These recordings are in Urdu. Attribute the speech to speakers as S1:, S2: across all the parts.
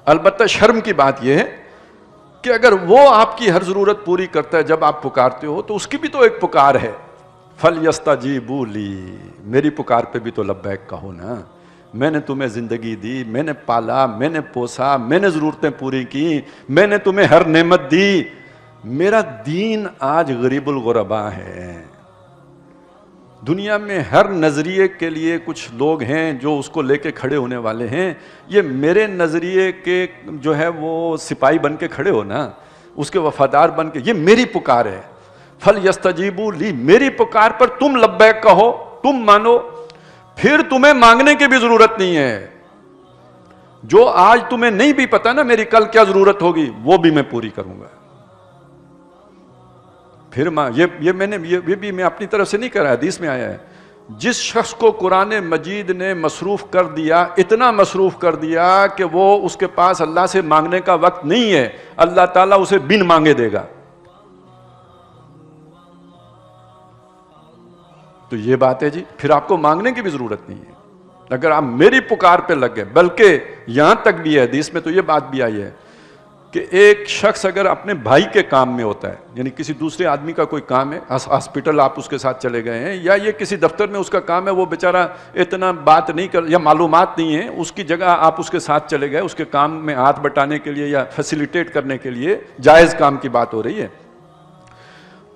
S1: البتہ شرم کی بات یہ ہے کہ اگر وہ آپ کی ہر ضرورت پوری کرتا ہے جب آپ پکارتے ہو تو اس کی بھی تو ایک پکار ہے، فَلْيَسْتَجِيبُوا لِي، میری پکار پہ بھی تو لبیک کہو نا۔ میں نے تمہیں زندگی دی، میں نے پالا، میں نے پوسا، میں نے ضرورتیں پوری کی، میں نے تمہیں ہر نعمت دی۔ میرا دین آج غریب الغربا ہے۔ دنیا میں ہر نظریے کے لیے کچھ لوگ ہیں جو اس کو لے کے کھڑے ہونے والے ہیں، یہ میرے نظریے کے جو ہے وہ سپاہی بن کے کھڑے ہو نا، اس کے وفادار بن کے، یہ میری پکار ہے۔ فَلْيَسْتَجِيبُوا لِي، میری پکار پر تم لبیک کہو، تم مانو، پھر تمہیں مانگنے کی بھی ضرورت نہیں ہے۔ جو آج تمہیں نہیں بھی پتا نا میری کل کیا ضرورت ہوگی، وہ بھی میں پوری کروں گا۔ پھر یہ بھی میں اپنی طرف سے نہیں کر رہا، حدیث میں آیا ہے، جس شخص کو قرآن مجید نے مصروف کر دیا، اتنا مصروف کر دیا کہ وہ اس کے پاس اللہ سے مانگنے کا وقت نہیں ہے، اللہ تعالیٰ اسے بن مانگے دے گا۔ تو یہ بات ہے جی، پھر آپ کو مانگنے کی بھی ضرورت نہیں ہے اگر آپ میری پکار پہ لگ گئے۔ بلکہ یہاں تک بھی ہے، حدیث میں تو یہ بات بھی آئی ہے کہ ایک شخص اگر اپنے بھائی کے کام میں ہوتا ہے، یعنی کسی دوسرے آدمی کا کوئی کام ہے، ہاسپٹل آپ اس کے ساتھ چلے گئے ہیں، یا یہ کسی دفتر میں اس کا کام ہے، وہ بیچارہ اتنا بات نہیں کر یا معلومات نہیں ہے، اس کی جگہ آپ اس کے ساتھ چلے گئے، اس کے کام میں ہاتھ بٹانے کے لیے یا فیسیلیٹیٹ کرنے کے لیے، جائز کام کی بات ہو رہی ہے۔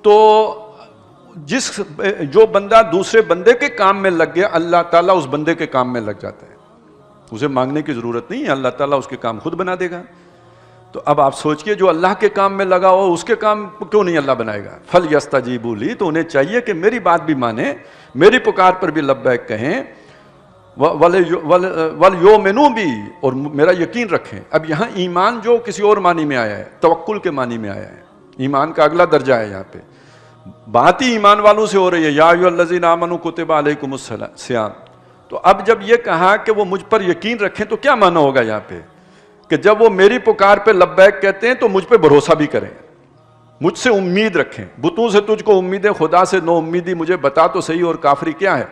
S1: تو جو بندہ دوسرے بندے کے کام میں لگ گیا، اللہ تعالیٰ اس بندے کے کام میں لگ جاتا ہے، اسے مانگنے کی ضرورت نہیں ہے، اللہ تعالیٰ اس کے کام خود بنا دے گا۔ تو اب آپ سوچئے جو اللہ کے کام میں لگا ہو اس کے کام کیوں نہیں اللہ بنائے گا؟ فَلْيَسْتَجِيبُوا لِي، تو انہیں چاہیے کہ میری بات بھی مانیں، میری پکار پر بھی لبیک کہیں، وَلْيُؤْمِنُوا بِي، اور میرا یقین رکھیں۔ اب یہاں ایمان جو کسی اور معنی میں آیا ہے، توکل کے معنی میں آیا ہے، ایمان کا اگلا درجہ ہے یہاں پہ، بات ہی ایمان والوں سے ہو رہی ہے، یا ایھا الذین آمنوا کتب علیکم الصیام۔ تو اب جب یہ کہا کہ وہ مجھ پر یقین رکھیں تو کیا معنی ہوگا یہاں پہ؟ کہ جب وہ میری پکار پہ لبیک کہتے ہیں تو مجھ پہ بھروسہ بھی کریں، مجھ سے امید رکھیں۔ بتوں سے تجھ کو امید ہے، خدا سے نو امیدی، مجھے بتا تو صحیح اور کافری کیا ہے؟